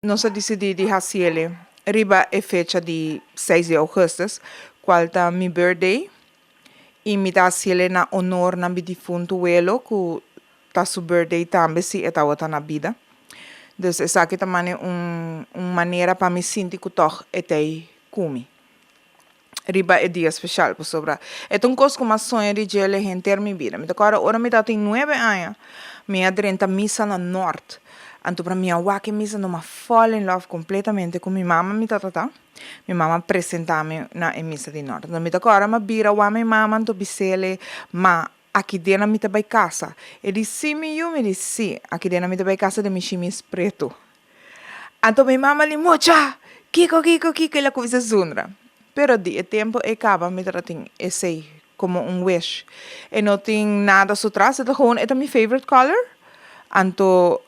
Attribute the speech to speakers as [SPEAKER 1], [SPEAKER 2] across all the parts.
[SPEAKER 1] nós decidimos fazer riba é fecha de 6 de agosto, qual tá meu birthday, e me dá na honor na meu defunto abuelo, que tá seu birthday também, se é outra na vida. Então, essa aqui também é uma maneira para me sentir que toch é comi. Riba é dia especial por sobra. É um coisa que eu sonho de gelo em ter minha vida. Agora me dá tem 9 anos, me adrenta misa na norte. Então para mim a que misa não me fall in love completamente com minha mama me tata. Minha mama apresenta-me na misa de norte. Então agora me vira a minha mama então bisele, ma aqui dentro me vai casa. Ele disse me disse sim, aqui dentro me vai casa de minha shimis preto. Então minha mama lhe mocha, kiko ela coisa zundra. Pero de tempo acaba me tratem esse como wish. E não tem nada atrás, é gewoon é meu favorite color. Então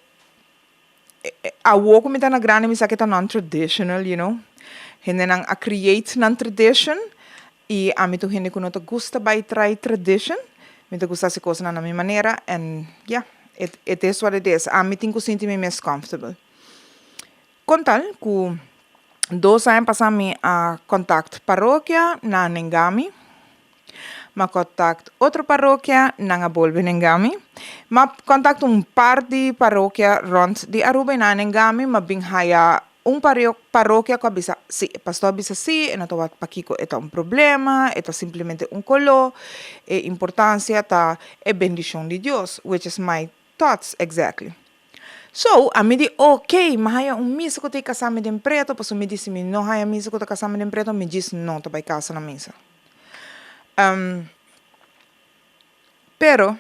[SPEAKER 1] a walk me tá na grande me sabe que tá non-traditional, you know. Hende nang a create non-tradition e a mim tu hende que não te gusta by try tradition. Me te gusta se coisa na minha maneira and yeah, it is what it is. A mim tenho que sentir-me mais comfortable. Contal que 2 anos passamos a contact paróquia na Nengami, ma contact outra paróquia na Bolbe Nengami, ma contact par de paróquia rond de Aruba na Nengami, ma bing haya paróquia que avisa, sim, pastor avisa sim, e não tá paquico é problema, é simplesmente color, e importância tá é bendicion de DIOS, which is my thoughts exactly. So, a mim diz, ok, mas há misa que tem casamento de preto, pois me disse, não há misa que tem casamento de preto, me diz, não, tu vai casar na misa. Pero,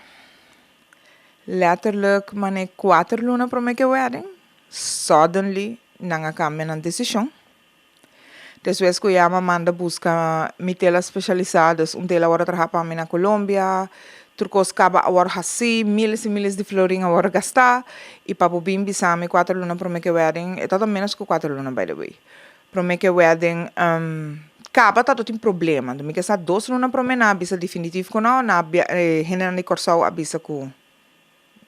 [SPEAKER 1] letterlijk, mané 4 lunas para mijn wedding, suddenly, não cambia na decisão. Depois que eu manda buscar mi tela especializadas, tela agora trabalha para mim na Colômbia, turcos acaba agora assim, miles e miles de florinhos agora gastar, e para bim bisame 4 lunas para meu wedding, é tudo menos que 4 lunas, by the way. Para meu wedding, acaba tá tem problema, do me que 2 lunas para mim na abisa definitivo que não, na general de corsau abisa que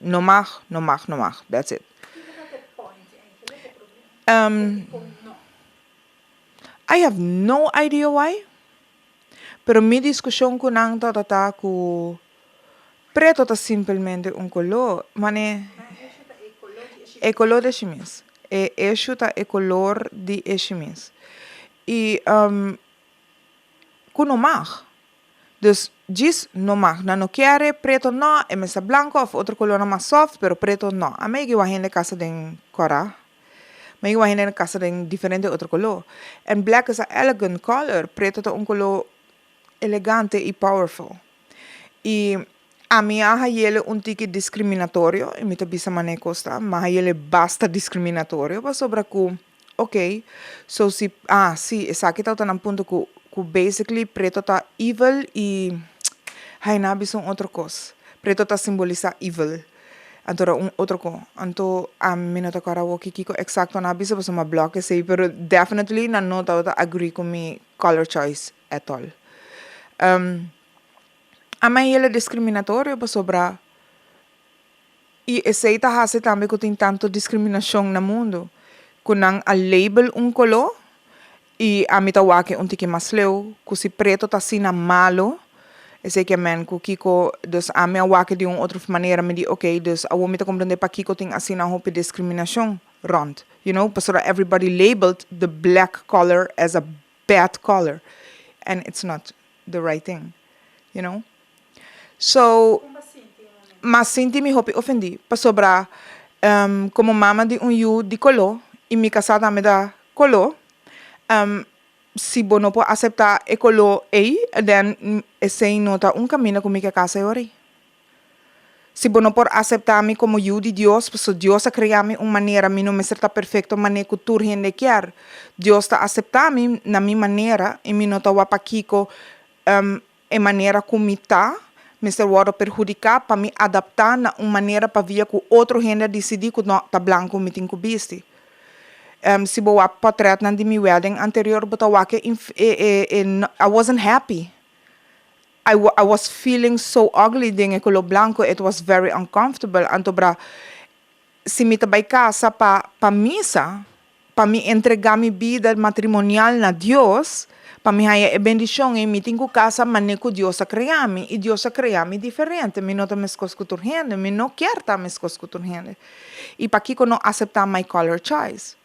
[SPEAKER 1] não mag, that's it. I have no idea why. Pero mi discussão com nang tá com preto tá simplesmente color, mané é color de shimis. Eixo tá color de shimis. E com não mag. Dus diz não mag, não quer preto não, é mesa blanco ou outro color mais soft, pero preto não. A mim que vai na casa de cora. Mas eu ainda na casa tem diferente outro color. And black is an elegant color. Preto é color elegante e powerful. E a minha ele tique discriminatório. E me tabisa mané costa. Mas ele basta discriminatório. Para sobre que, ok. So si, sim, essa aqui tá num ponto que basically preto tá evil e hay na bisa outra coisa. Preto tá simboliza evil. Então, outro co. Então, a mim não toca o que exacto na bisa, mas uma bloque sei, pero definitely não tá agree com mi color choice at all. A mim ele é discriminatório para sobrar. E esse tá hase também que tem tanto discriminação no mundo, que não a label color e a mim tá wake tique mais leu, que se preto tá assim na malo. Esse que men que Kiko, dus a minha wake de outra maneira me diz, ok, dus a me tá compreender para Kiko tem assim na roupa discriminação rond, you know, para so everybody labeled the black color as a bad color, and it's not the right thing, you know. So, mas senti me roupa ofendi, para sobrar, como mama de you de color e me casada me dá color, se você não pode aceitar o color aí, then esse nota caminho comigo a casa agora. Se você não pode aceitar-me como eu de Deus, porque Deus criou-me uma maneira, não me certa perfeita maneira que tu gente quer. Deus está aceitando-me na minha maneira e me não está aqui com a maneira como está, me ser perjudicar para me adaptar na uma maneira para ver que outro gente decidir que não está branco me tem que vestir. Si bawa portrait na di mi wedding anterior butawa ke I wasn't happy. I was feeling so ugly ding color blanco. It was very uncomfortable. Anto bra si mi tabay casa pa misa para me entregar mi vida matrimonial na Dios, para me haya bendición e me tenho casa maneco Dios a criar-me e Dios a criar-me diferente. Me não tá me escuturrendo, me não quer tá me escuturrendo. E para que eu não aceitar my color choice,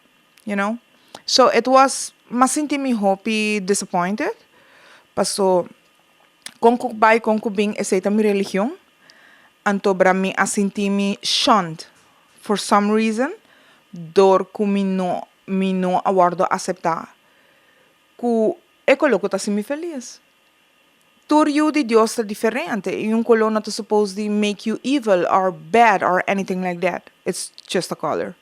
[SPEAKER 1] you know? So it was, mas senti me happy, disappointed. Paso, concubay, concubin, aceita mi religião. Anto para me senti me shunned for some reason. Dor que me não aguardo aceitar. Que é coloco tá assim me feliz. Tudo de Deus é diferente. E color não tá supposed to make you evil or bad or anything like that. It's just a color,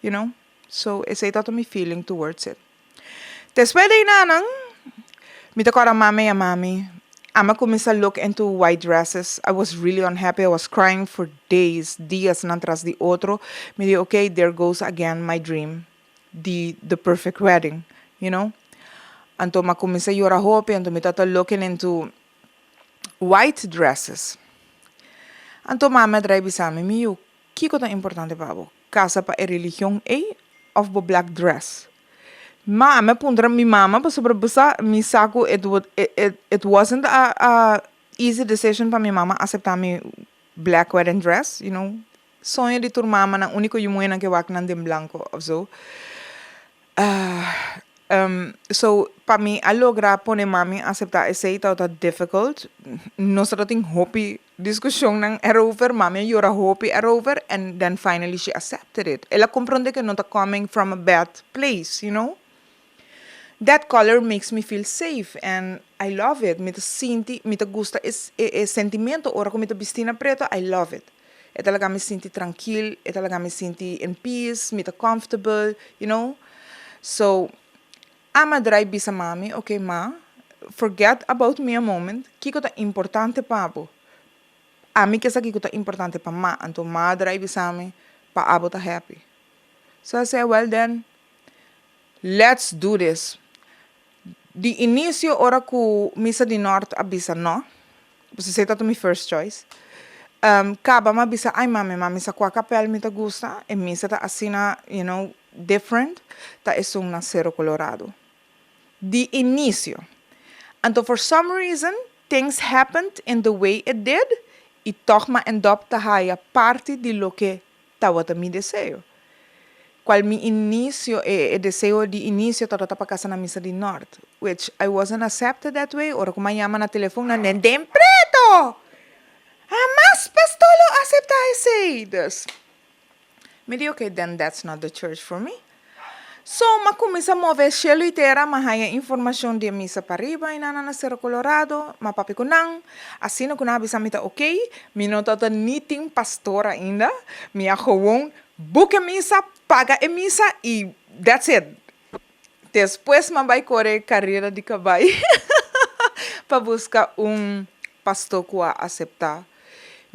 [SPEAKER 1] you know? So, esse é todo my feeling towards it. Después de nanang, me tocou a mami. Ama começar a look into white dresses. I was really unhappy. I was crying for days na tras de otro. Me dije, okay, there goes again my dream. The perfect wedding, you know? Anto ma comecei a llorar hope, anto me tata looking into white dresses. Anto mama drive sa me, miu, kiko ta importante pabo? Casa pa e religião of the black dress. Mama pundra mi mama pa sobre busa mi saco it wasn't a easy decision pa mi mama aceitar mi black wedding dress, you know. Sonho de tur mama na único yumuena que wak nan dem blanco of so. So, para mim, a lograr poner mami aceitar esse tá difficult. Nós só tem hope discussão nang erover, mami yora hope erover, and then finally she accepted it. Ela compreende que não tá coming from a bad place, you know? That color makes me feel safe, and I love it. Me te gusta esse sentimento, ora que me te vestina preta, I love it. Ela laga me sinti tranquil, ela laga me sinti in peace, me te comfortable, you know? So, ama drive bisa mami, okay ma, forget about me a moment, kiko ta importante pa abo. Ami kesa kiko ta importante pa ma, anto ma drive bisa mi, pa abo ta happy. So I say, well then, let's do this. Di inicio ora ku misa di norte abisa no, você sei tato mi first choice. Kaba ma bisa, ay mami sa kwa copel mi ta gusta, e misa ta asina, you know, different, ta esung na cero colorado. The inicio. And for some reason, things happened in the way it did, y toch ma endopta haya parte de lo que tawata mi deseo. Qual mi inicio, deseo di inicio tawata pa casa na misa di norte, which I wasn't accepted that way, ora kuma llama na telefono na nendem preto! Mas pastolo acepta ese. Me di, okay, then that's not the church for me. So, ma começa a mover shelo inteira, ma haya informação de misa para riba, e na Cerro Colorado, ma papi kunang, assim no kunang bisa mita okay, mi não tata niting pastor ainda, mi a gewoon, book a misa, paga a misa, e that's it. Depois, ma vai correr carreira de cabai, para buscar pastor que a aceitar.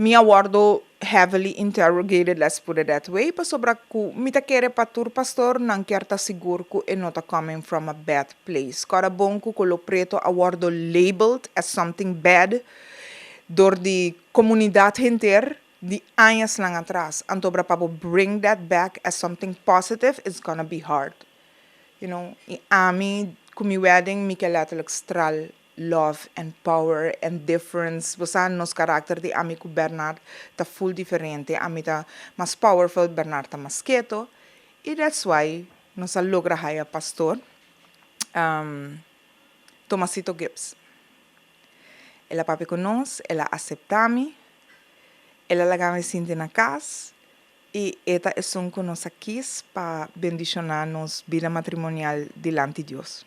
[SPEAKER 1] Me aguardo heavily interrogated, let's put it that way, pa sobra ku mita kere patur pastor nang kerta seguro ku e nota coming from a bad place. Kara bom ku lo preto aguardo labeled as something bad door di comunidad hinter di años lang atrás. Antobra pa bring that back as something positive, it's gonna be hard. You know, i ami kumi wedding mi kelatelijk stral love and power and difference. Busan nos karakter di ami ku Bernard ta full differente. Ami ta mas powerful, Bernard ta mas quieto. E that's why nos logra haya pastor Tomasito Gibbs. Ela papi con nos, ela aceptami, ela lagami sinti na casa, e eta es un con nos aqui para bendicionar nos vida matrimonial delante de Dios.